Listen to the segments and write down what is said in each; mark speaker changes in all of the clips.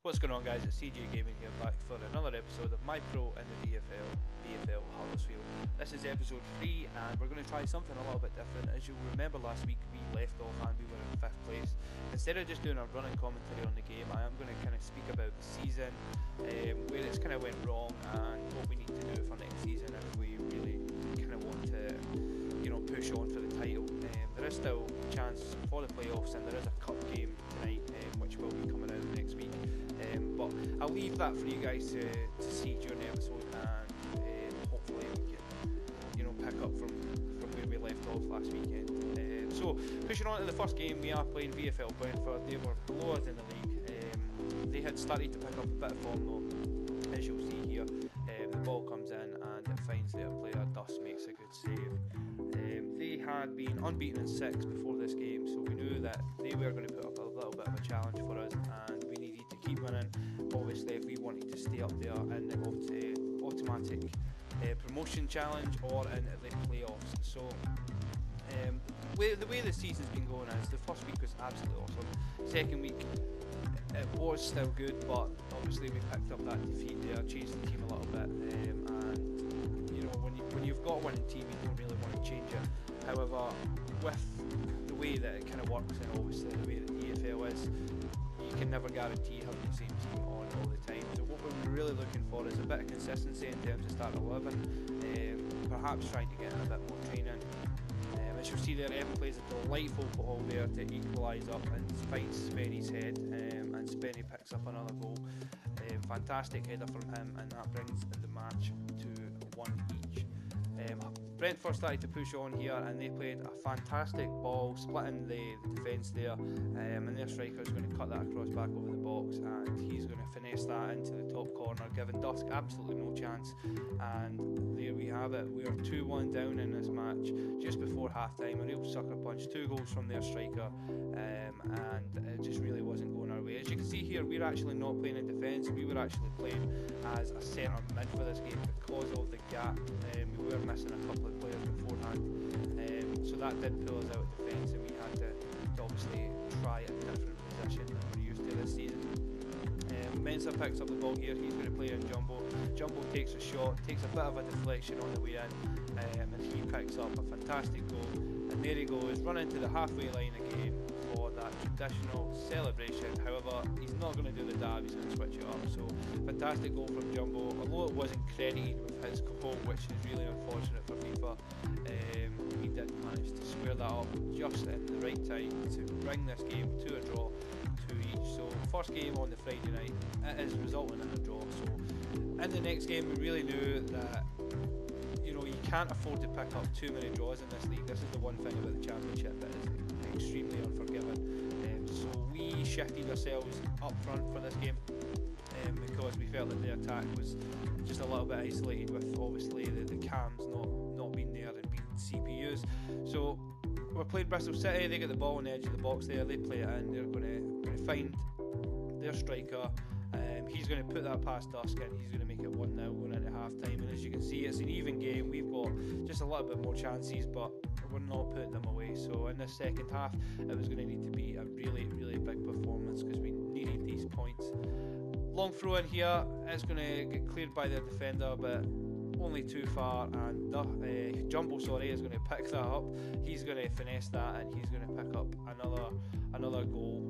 Speaker 1: What's going on, guys? It's CJ Gaming here, back for another episode of My Pro in the VFL Huddersfield. This is episode 3 and we're going to try something a little bit different. As you'll remember, last week we left off and we were in 5th place. Instead of just doing a running commentary on the game, I am going to kind of speak about the season, where it's kind of went wrong and what we need to do for next season if we really kind of want to, push on for the title. There is still a chance for the playoffs and there is a cup game tonight, which will be coming out next week. But I'll leave that for you guys to see during the episode, and hopefully we can pick up from where we left off last weekend. So pushing on to the first game, we are playing VFL Brentford. They were below us in the league. They had started to pick up a bit of form though, as you'll see here. The ball comes in and it finds their player. Dust makes a good save. They had been unbeaten in 6 before this game, so we knew that they were going to put up a little bit of a challenge for us, and we needed to keep winning, obviously, if we wanted to stay up there in the automatic promotion challenge or in the playoffs. So the way the season's been going is the first week was absolutely awesome. Second week it was still good, but obviously we picked up that defeat there, changed the team a little bit, and when you've got a winning team, you don't really want to change it. However, with the way that it kind of works, and obviously the way that EFL is, you can never guarantee having the same team on all the time. So what we're really looking for is a bit of consistency in terms of start 11, perhaps trying to get in a bit more training. As you'll see there, Evan plays a delightful ball there to equalise up and finds Spenny's head, and Spenny picks up another goal. Fantastic header from him, and that brings the match to 1 each. Brentford started to push on here and they played a fantastic ball, splitting the defence there, and their striker is going to cut that across back over the box, and he's going to finesse that into the top corner, giving Dusk absolutely no chance. And there we have it, we are 2-1 down in this match just before half time. A real sucker punch, 2 goals from their striker, and it just really wasn't going our way. As you can see here, we're actually not playing in defence, we were actually playing as a centre mid for this game because of the gap. We were missing a couple of players beforehand, so that did pull us out of defence, and we had to obviously try a different position than we're used to this season. Mensah picks up the ball here, he's going to play in Jumbo. Jumbo takes a shot, takes a bit of a deflection on the way in, and he picks up a fantastic goal, and there he goes, running to the halfway line again for that traditional celebration. However, he's not going to do the dab, he's going to switch it up. So fantastic goal from Jumbo, although it wasn't credited with his goal, which is really unfortunate for FIFA. He did manage to square that up just in the right time to bring this game to a draw, 2 each. So first game on the Friday night, it is resulting in a draw. So in the next game, we really knew that you can't afford to pick up too many draws in this league. This is the one thing about the Championship that is extremely unforgiving. So we shifted ourselves up front for this game, because we felt that the attack was just a little bit isolated, with obviously the cams not being there and being CPUs. So we're playing Bristol City, they get the ball on the edge of the box there, they play it in, they're going to find their striker. He's going to put that past Dusk and he's going to make it 1-0 going into half time. And as you can see, it's an even game. We've got just a little bit more chances, but we're not putting them away. So in this second half, it was going to need to be a really, really big performance because we needed these points. Long throw in here, it's going to get cleared by the defender, but only too far, and Jumbo is going to pick that up. He's going to finesse that and he's going to pick up another goal.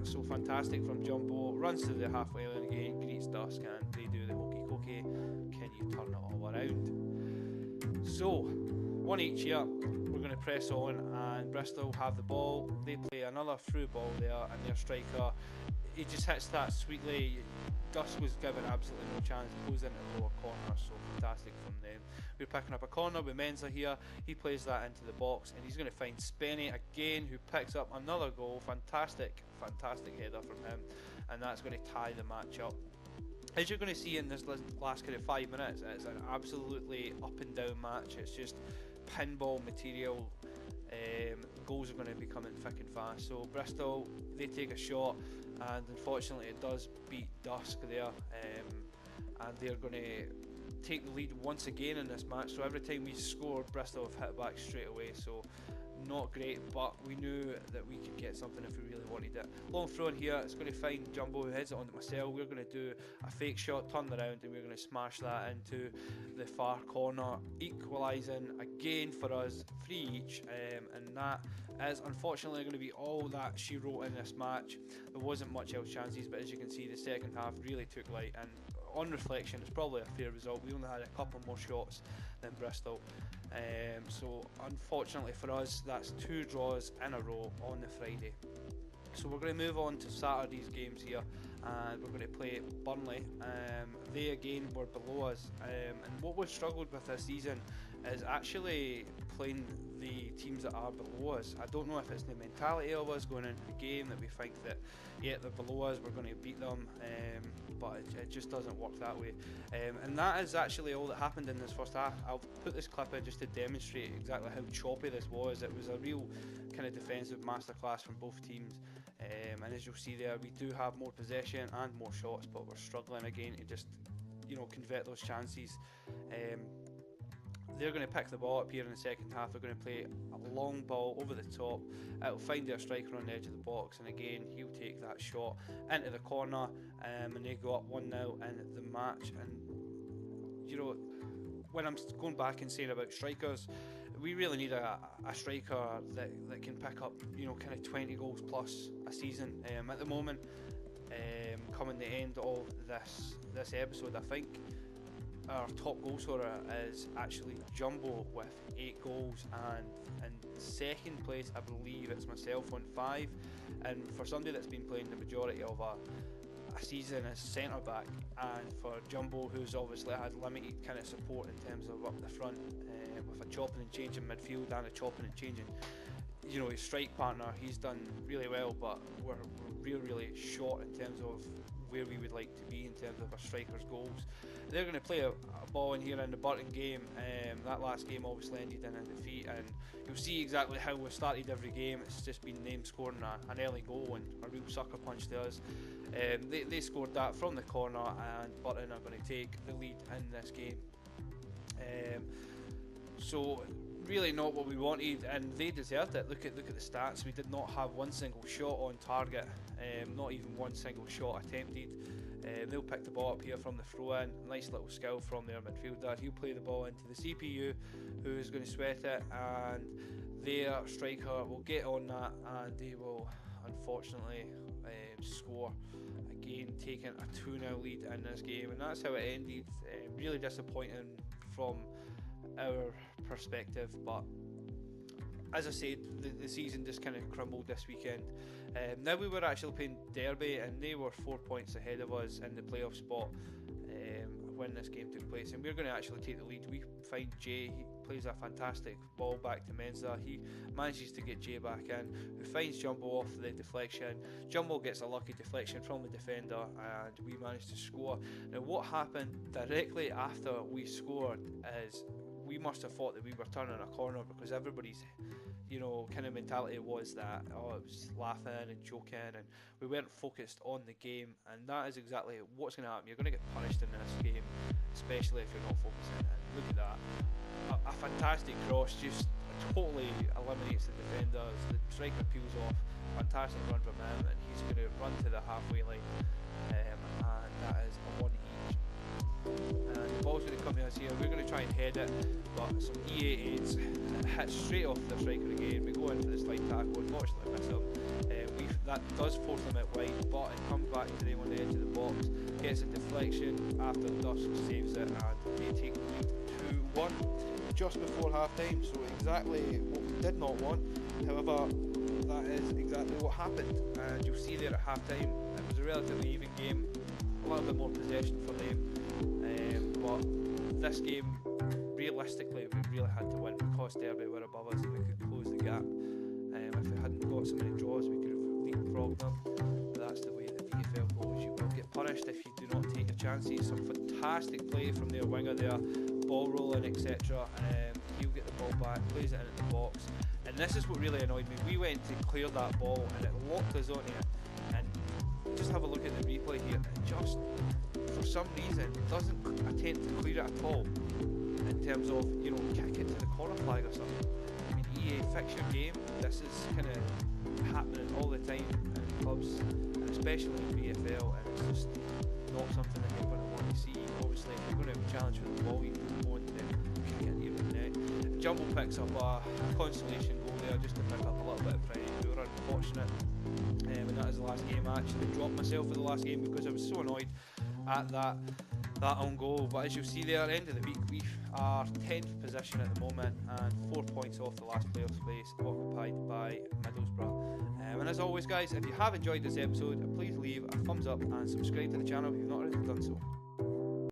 Speaker 1: So fantastic from Jumbo, runs to the halfway line again, greets Dusk, and they do the hokey cokey. Can you turn it all around? So 1 each here, we're going to press on, and Bristol have the ball. They play another through ball there, and their striker, he just hits that sweetly. Dusk was given absolutely no chance, goes into the lower corner, so fantastic from them. We're picking up a corner with Mensah here, he plays that into the box, and he's going to find Spenny again, who picks up another goal. Fantastic header from him, and that's going to tie the match up. As you're going to see in this last kind of 5 minutes, it's an absolutely up and down match. It's just pinball material. Goals are going to be coming thick and fast. So Bristol, they take a shot, and unfortunately it does beat Dusk there, and they're going to take the lead once again in this match. So every time we scored, Bristol have hit back straight away. So not great, but we knew that we could get something if we really wanted it. Long throw in here, it's going to find Jumbo, who heads it onto myself. We're going to do a fake shot, turn around, and we're going to smash that into the far corner, equalising again for us, 3 each, and that is unfortunately going to be all that she wrote in this match. There wasn't much else chances, but as you can see, the second half really took light, and on reflection, it's probably a fair result. We only had a couple more shots than Bristol. So unfortunately for us, that's 2 draws in a row on the Friday. So we're going to move on to Saturday's games here, and we're going to play Burnley. They again were below us, and what we've struggled with this season is actually playing the teams that are below us. I don't know if it's the mentality of us going into the game that we think that, yeah, they're below us, we're going to beat them, but it just doesn't work that way. And that is actually all that happened in this first half. I'll put this clip in just to demonstrate exactly how choppy this was. It was a real kind of defensive masterclass from both teams, and as you'll see there, we do have more possession and more shots, but we're struggling again to just, you know, convert those chances. They're going to pick the ball up here in the second half. They're going to play a long ball over the top. It'll find their striker on the edge of the box, and again he'll take that shot into the corner, and they go up 1-0 in the match. And you know, when I'm going back and saying about strikers, we really need a striker that can pick up, you know, kind of 20 goals plus a season. At the moment, coming the end of this episode, I think our top goal scorer is actually Jumbo with 8 goals, and in second place I believe it's myself on 5. And for somebody that's been playing the majority of a season as centre back, and for Jumbo, who's obviously had limited kind of support in terms of up the front, with a chopping and changing midfield and a chopping and changing, you know, his strike partner, he's done really well, but we're really short in terms of where we would like to be in terms of our strikers' goals. They're going to play a ball in here in the Burton game. That last game obviously ended in a defeat, and you'll see exactly how we've started every game. It's just been them scoring an early goal and a real sucker punch to us. They scored that from the corner, and Burton are going to take the lead in this game. So really not what we wanted, and they deserved it. Look at the stats. We did not have one single shot on target, not even one single shot attempted. They'll pick the ball up here from the throw in. Nice little skill from their midfielder. He'll play the ball into the CPU, who's going to sweat it, and their striker will get on that, and they will unfortunately score again, taking a 2-0 lead in this game. And that's how it ended. Really disappointing from our perspective, but as I said, the season just kind of crumbled this weekend. Now we were actually playing Derby, and they were 4 points ahead of us in the playoff spot when this game took place, and we're going to actually take the lead. We find Jay, he plays a fantastic ball back to Mensah. He manages to get Jay back in, who finds Jumbo off the deflection. Jumbo gets a lucky deflection from the defender, and we manage to score. Now what happened directly after we scored is we must have thought that we were turning a corner, because everybody's, you know, kind of mentality was that, oh, it was laughing and joking, and we weren't focused on the game. And that is exactly what's going to happen. You're going to get punished in this game, especially if you're not focusing. And look at that, a fantastic cross, just totally eliminates the defenders. The striker peels off, fantastic run from him, and he's going to run to the halfway line, and that is a 1 each. And the ball's going to come to us here. We're going to try and head it, but some EA8s hit straight off the striker again. We go in for the slide tackle, unfortunately miss him. That does force them out wide, but it comes back to them on the edge of the box, gets a deflection after Dusk saves it, and they take the lead 2-1 just before half time. So exactly what we did not want. However, that is exactly what happened, and you'll see there at half time it was a relatively even game, a little bit more possession for them. But this game, realistically, we really had to win, because Derby were above us and we could close the gap. If we hadn't got so many draws, we could have leapfrogged them. But that's the way the VFL goes. You will get punished if you do not take your chances. Some fantastic play from their winger there, ball rolling, etc. He'll get the ball back, plays it in the box. And this is what really annoyed me. We went to clear that ball and it locked us on it. And just have a look at the replay here. It just, for some reason doesn't attempt to clear it at all, in terms of, you know, kick it to the corner flag or something. I mean, EA, fix your game. This is kind of happening all the time in clubs, and especially in VFL, and it's just not something that you're going to want to see. Obviously, if you're going to have a challenge for the ball, you want to kick it near the net. Jumbo picks up a consolation goal there, just to pick up a little bit of pride. We were unfortunate when that is the last game. I actually dropped myself for the last game because I was so annoyed at that own goal. But as you'll see there, end of the week, we are 10th position at the moment and 4 points off the last playoff space, occupied by Middlesbrough. And as always guys, if you have enjoyed this episode, please leave a thumbs up and subscribe to the channel if you've not already done so.